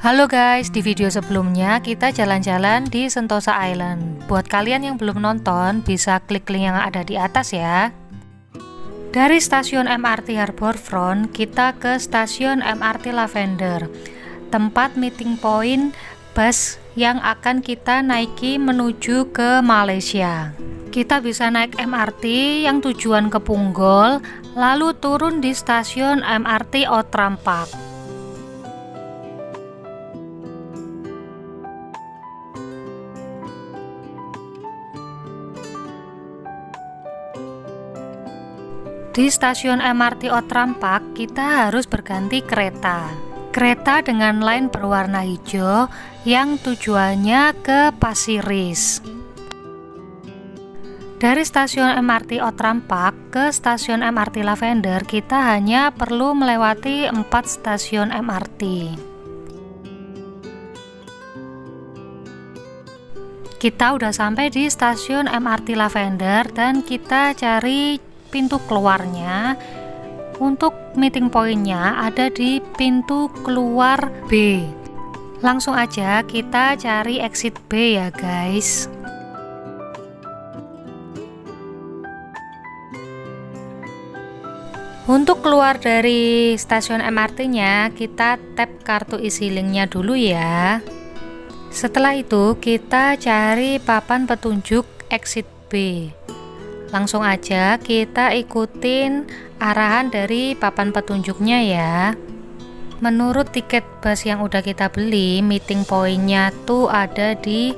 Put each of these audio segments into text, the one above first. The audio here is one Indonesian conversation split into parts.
Halo guys, di video sebelumnya kita jalan-jalan di Sentosa Island. Buat kalian yang belum nonton, bisa klik link yang ada di atas ya. Dari stasiun MRT Harbourfront, kita ke stasiun MRT Lavender, tempat meeting point bus yang akan kita naiki menuju ke Malaysia. Kita bisa naik MRT yang tujuan ke Punggol, lalu turun di stasiun MRT Outram Park. Di stasiun MRT Outram Park, kita harus berganti kereta. Kereta dengan line berwarna hijau yang tujuannya ke Pasir Ris. Dari stasiun MRT Outram Park ke stasiun MRT Lavender, kita hanya perlu melewati 4 stasiun MRT. Kita udah sampai di stasiun MRT Lavender dan kita cari pintu keluarnya. Untuk meeting point-nya ada di pintu keluar B. Langsung aja kita cari exit B ya guys. Untuk keluar dari stasiun MRT-nya, kita tap kartu isi link-nya dulu ya. Setelah itu kita cari papan petunjuk exit B. Langsung aja kita ikutin arahan dari papan petunjuknya ya. Menurut tiket bus yang udah kita beli, meeting point-nya tuh ada di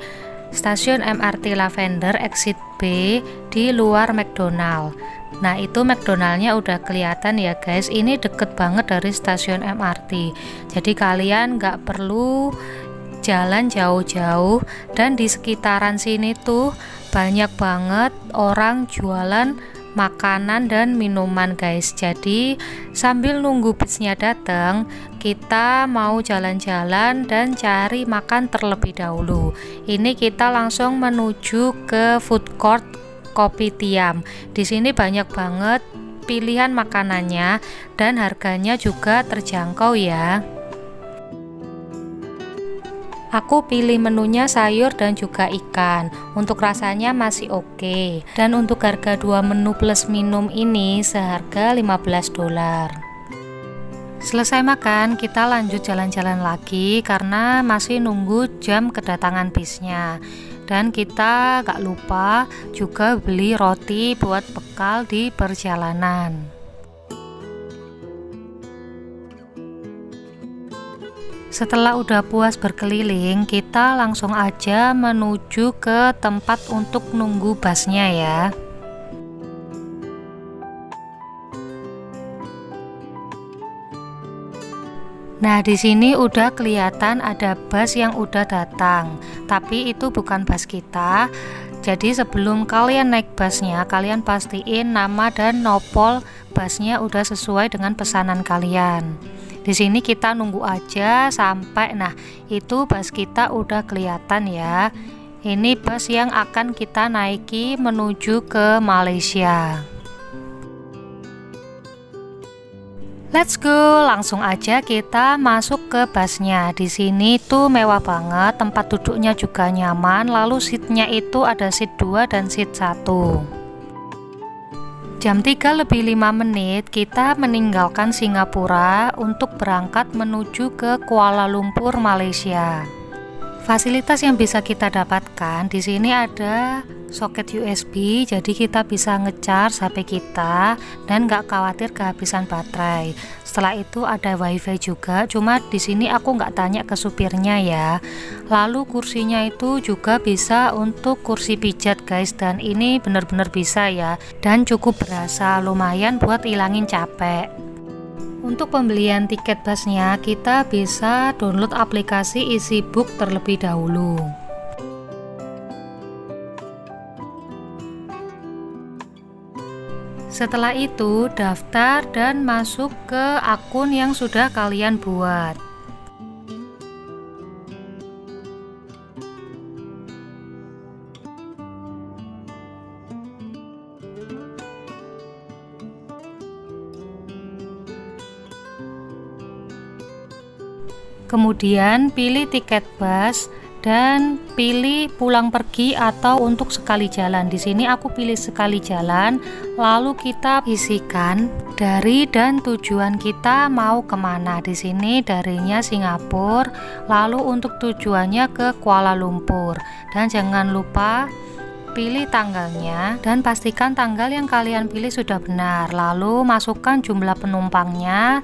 stasiun MRT Lavender exit B di luar McDonald. Nah itu McDonald-nya udah kelihatan ya guys, ini deket banget dari stasiun MRT. Jadi kalian nggak perlu jalan jauh-jauh, dan di sekitaran sini tuh banyak banget orang jualan makanan dan minuman guys. Jadi sambil nunggu busnya datang, kita mau jalan-jalan dan cari makan terlebih dahulu. Ini kita langsung menuju ke food court Kopitiam. Di sini banyak banget pilihan makanannya dan harganya juga terjangkau ya. Aku pilih menunya sayur dan juga ikan. Untuk rasanya masih oke. Dan untuk harga 2 menu plus minum ini seharga $15. Selesai makan, kita lanjut jalan-jalan lagi karena masih nunggu jam kedatangan bisnya. Dan kita gak lupa juga beli roti buat bekal di perjalanan. Setelah udah puas berkeliling, kita langsung aja menuju ke tempat untuk nunggu busnya ya. Nah, di sini udah kelihatan ada bus yang udah datang, tapi itu bukan bus kita. Jadi sebelum kalian naik busnya, kalian pastiin nama dan nopol busnya udah sesuai dengan pesanan kalian. Di sini kita nunggu aja sampai, nah itu bus kita udah kelihatan ya. Ini bus yang akan kita naiki menuju ke Malaysia. Let's go, langsung aja kita masuk ke busnya. Di sini tuh mewah banget, tempat duduknya juga nyaman, lalu seatnya itu ada seat 2 dan seat 1. Jam 3 lebih 5 menit kita meninggalkan Singapura untuk berangkat menuju ke Kuala Lumpur, Malaysia. Fasilitas yang bisa kita dapatkan di sini ada soket USB, jadi kita bisa ngecharge HP kita dan nggak khawatir kehabisan baterai. Setelah itu ada wifi juga, cuma di sini aku nggak tanya ke supirnya ya. Lalu kursinya itu juga bisa untuk kursi pijat guys, dan ini bener-bener bisa ya, dan cukup berasa, lumayan buat ilangin capek. Untuk pembelian tiket busnya, kita bisa download aplikasi EasyBook terlebih dahulu. Setelah itu, daftar dan masuk ke akun yang sudah kalian buat. Kemudian pilih tiket bus dan pilih pulang pergi atau untuk sekali jalan. Di sini aku pilih sekali jalan, lalu kita isikan dari dan tujuan kita mau kemana. Di sini darinya Singapura, lalu untuk tujuannya ke Kuala Lumpur. Dan jangan lupa pilih tanggalnya dan pastikan tanggal yang kalian pilih sudah benar. Lalu masukkan jumlah penumpangnya.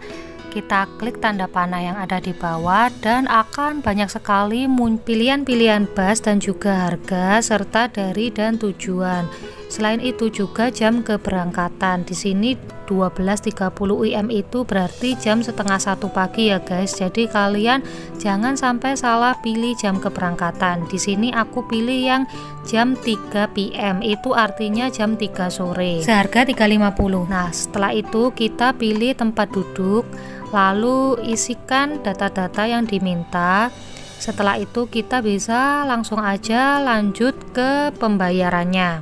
Kita klik tanda panah yang ada di bawah dan akan banyak sekali pilihan-pilihan bus dan juga harga serta dari dan tujuan. Selain itu juga jam keberangkatan. Di sini 12.30 UM itu berarti jam setengah 1 pagi ya guys. Jadi kalian jangan sampai salah pilih jam keberangkatan. Di sini aku pilih yang jam 3 PM, itu artinya jam 3 sore. Seharga 350. Nah, setelah itu kita pilih tempat duduk, lalu isikan data-data yang diminta. Setelah itu kita bisa langsung aja lanjut ke pembayarannya.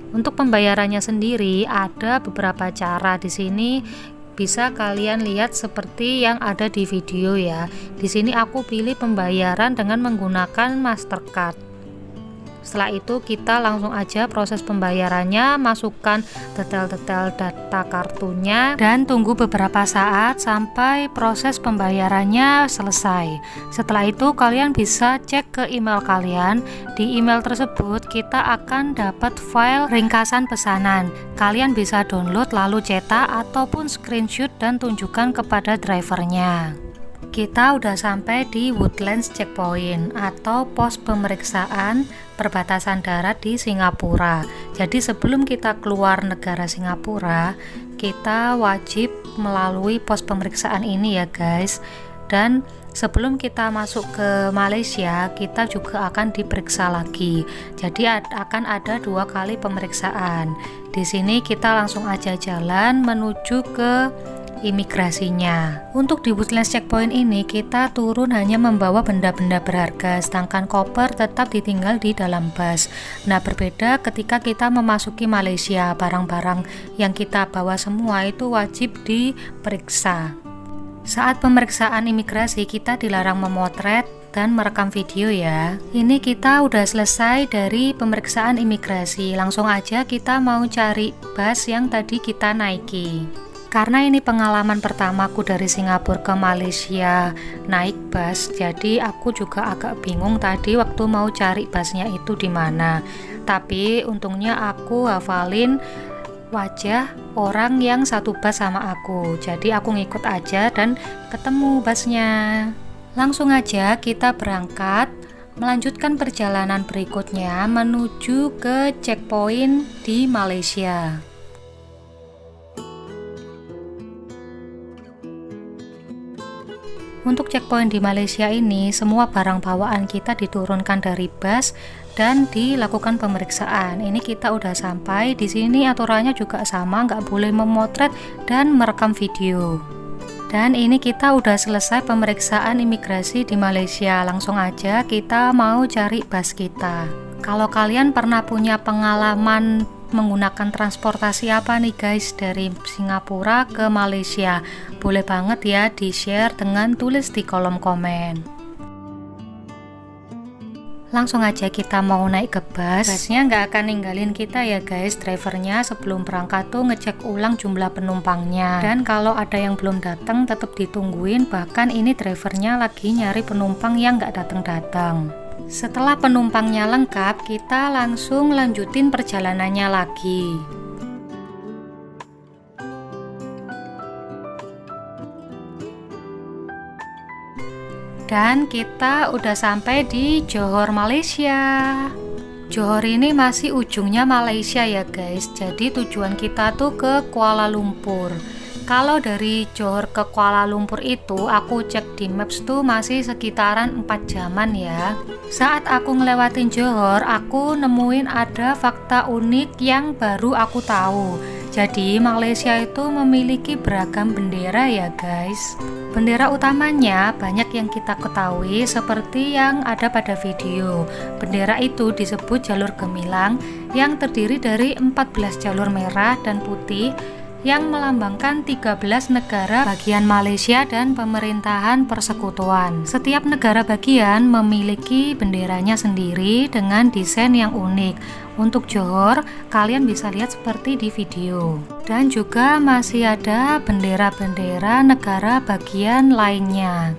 Untuk pembayarannya sendiri ada beberapa cara. Di sini bisa kalian lihat seperti yang ada di video ya. Di sini aku pilih pembayaran dengan menggunakan Mastercard. Setelah itu kita langsung aja proses pembayarannya, masukkan detail-detail data kartunya dan tunggu beberapa saat sampai proses pembayarannya selesai. Setelah itu kalian bisa cek ke email kalian. Di email tersebut kita akan dapat file ringkasan pesanan. Kalian bisa download lalu cetak ataupun screenshot dan tunjukkan kepada drivernya. Kita udah sampai di Woodlands Checkpoint atau pos pemeriksaan perbatasan darat di Singapura. Jadi sebelum kita keluar negara Singapura, kita wajib melalui pos pemeriksaan ini ya guys. Dan sebelum kita masuk ke Malaysia, kita juga akan diperiksa lagi. Jadi akan ada 2 kali pemeriksaan. Di sini kita langsung aja jalan menuju ke imigrasinya. Untuk di Woodlands Checkpoint ini kita turun hanya membawa benda-benda berharga, sedangkan koper tetap ditinggal di dalam bus. Nah, berbeda ketika kita memasuki Malaysia, barang-barang yang kita bawa semua itu wajib diperiksa. Saat pemeriksaan imigrasi kita dilarang memotret dan merekam video ya. Ini kita udah selesai dari pemeriksaan imigrasi. Langsung aja kita mau cari bus yang tadi kita naiki. Karena ini pengalaman pertamaku dari Singapura ke Malaysia naik bus, jadi aku juga agak bingung tadi waktu mau cari busnya itu di mana. Tapi untungnya aku hafalin wajah orang yang satu bus sama aku, jadi aku ngikut aja dan ketemu busnya. Langsung aja kita berangkat melanjutkan perjalanan berikutnya menuju ke checkpoint di Malaysia. Untuk checkpoint di Malaysia ini, semua barang bawaan kita diturunkan dari bus dan dilakukan pemeriksaan. Ini kita udah sampai. Di sini aturannya juga sama, nggak boleh memotret dan merekam video. Dan ini kita udah selesai pemeriksaan imigrasi di Malaysia. Langsung aja kita mau cari bus kita. Kalau kalian pernah punya pengalaman menggunakan transportasi apa nih guys dari Singapura ke Malaysia, boleh banget ya di share dengan tulis di kolom komen. Langsung aja kita mau naik ke bus. Busnya nggak akan ninggalin kita ya guys. Drivernya sebelum berangkat tuh ngecek ulang jumlah penumpangnya, dan kalau ada yang belum datang tetap ditungguin. Bahkan ini drivernya lagi nyari penumpang yang nggak datang-datang. Setelah penumpangnya lengkap, kita langsung lanjutin perjalanannya lagi. Dan kita udah sampai di Johor, Malaysia. Johor ini masih ujungnya Malaysia ya guys. Jadi tujuan kita tuh ke Kuala Lumpur. Kalau dari Johor ke Kuala Lumpur itu aku cek di Maps tuh masih sekitaran 4 jaman ya. Saat aku ngelewatin Johor, aku nemuin ada fakta unik yang baru aku tahu. Jadi Malaysia itu memiliki beragam bendera ya guys. Bendera utamanya banyak yang kita ketahui seperti yang ada pada video. Bendera itu disebut jalur gemilang yang terdiri dari 14 jalur merah dan putih yang melambangkan 13 negara bagian Malaysia dan pemerintahan persekutuan. Setiap negara bagian memiliki benderanya sendiri dengan desain yang unik. Untuk Johor, kalian bisa lihat seperti di video. Dan juga masih ada bendera-bendera negara bagian lainnya.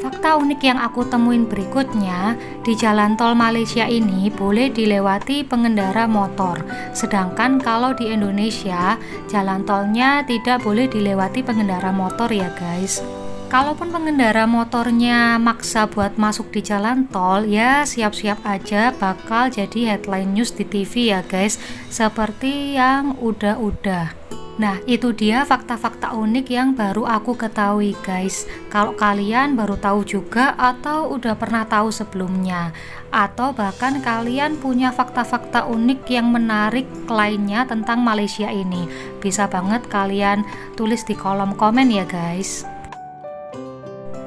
Fakta unik yang aku temuin berikutnya, di jalan tol Malaysia ini boleh dilewati pengendara motor. Sedangkan kalau di Indonesia, jalan tolnya tidak boleh dilewati pengendara motor ya guys. Kalaupun pengendara motornya maksa buat masuk di jalan tol, ya siap-siap aja bakal jadi headline news di TV ya guys, seperti yang udah-udah. Nah, itu dia fakta-fakta unik yang baru aku ketahui guys. Kalau kalian baru tahu juga atau udah pernah tahu sebelumnya, atau bahkan kalian punya fakta-fakta unik yang menarik lainnya tentang Malaysia ini, bisa banget kalian tulis di kolom komen ya guys.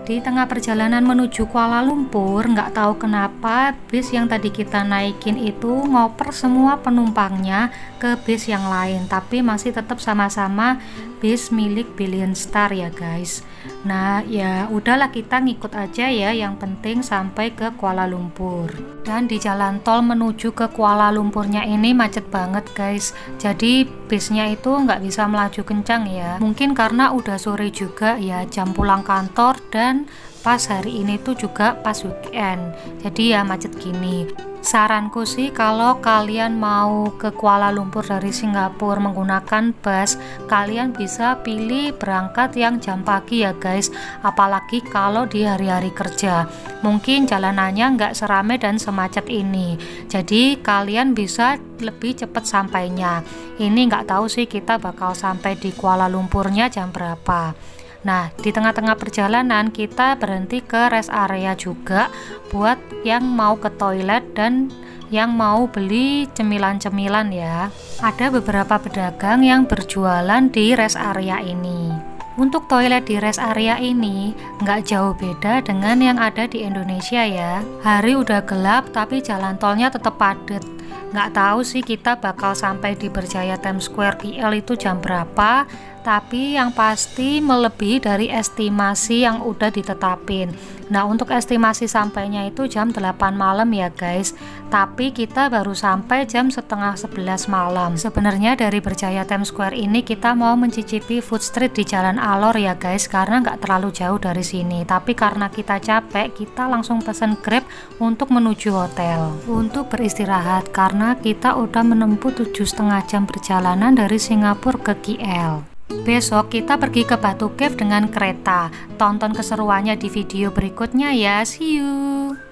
Di tengah perjalanan menuju Kuala Lumpur, nggak tahu kenapa bis yang tadi kita naikin itu ngoper semua penumpangnya ke bis yang lain, tapi masih tetap sama-sama bis milik Billion Star ya guys. Nah ya udahlah, kita ngikut aja ya, yang penting sampai ke Kuala Lumpur. Dan di jalan tol menuju ke Kuala Lumpurnya ini macet banget guys, jadi bisnya itu nggak bisa melaju kencang ya, mungkin karena udah sore juga ya, jam pulang kantor, dan pas hari ini tuh juga pas weekend, jadi ya macet gini. Saranku sih kalau kalian mau ke Kuala Lumpur dari Singapura menggunakan bus, kalian bisa pilih berangkat yang jam pagi ya guys, apalagi kalau di hari-hari kerja. Mungkin jalanannya nggak serame dan semacet ini, jadi kalian bisa lebih cepat sampainya. Ini nggak tahu sih kita bakal sampai di Kuala Lumpurnya jam berapa. Nah, di tengah-tengah perjalanan kita berhenti ke rest area juga buat yang mau ke toilet dan yang mau beli cemilan-cemilan ya. Ada beberapa pedagang yang berjualan di rest area ini. Untuk toilet di rest area ini nggak jauh beda dengan yang ada di Indonesia ya. Hari udah gelap tapi jalan tolnya tetap padat. Nggak tahu sih kita bakal sampai di Berjaya Times Square KL itu jam berapa, tapi yang pasti melebihi dari estimasi yang udah ditetapin. Nah, untuk estimasi sampainya itu jam 8 malam ya guys, tapi kita baru sampai jam setengah 11 malam. Sebenarnya dari Berjaya Times Square ini kita mau mencicipi food street di Jalan Alor ya guys, karena nggak terlalu jauh dari sini, tapi karena kita capek, kita langsung pesen Grab untuk menuju hotel untuk beristirahat, karena kita udah menempuh 7,5 jam perjalanan dari Singapura ke KL. Besok kita pergi ke Batu Cave dengan kereta. Tonton keseruannya di video berikutnya ya. See you.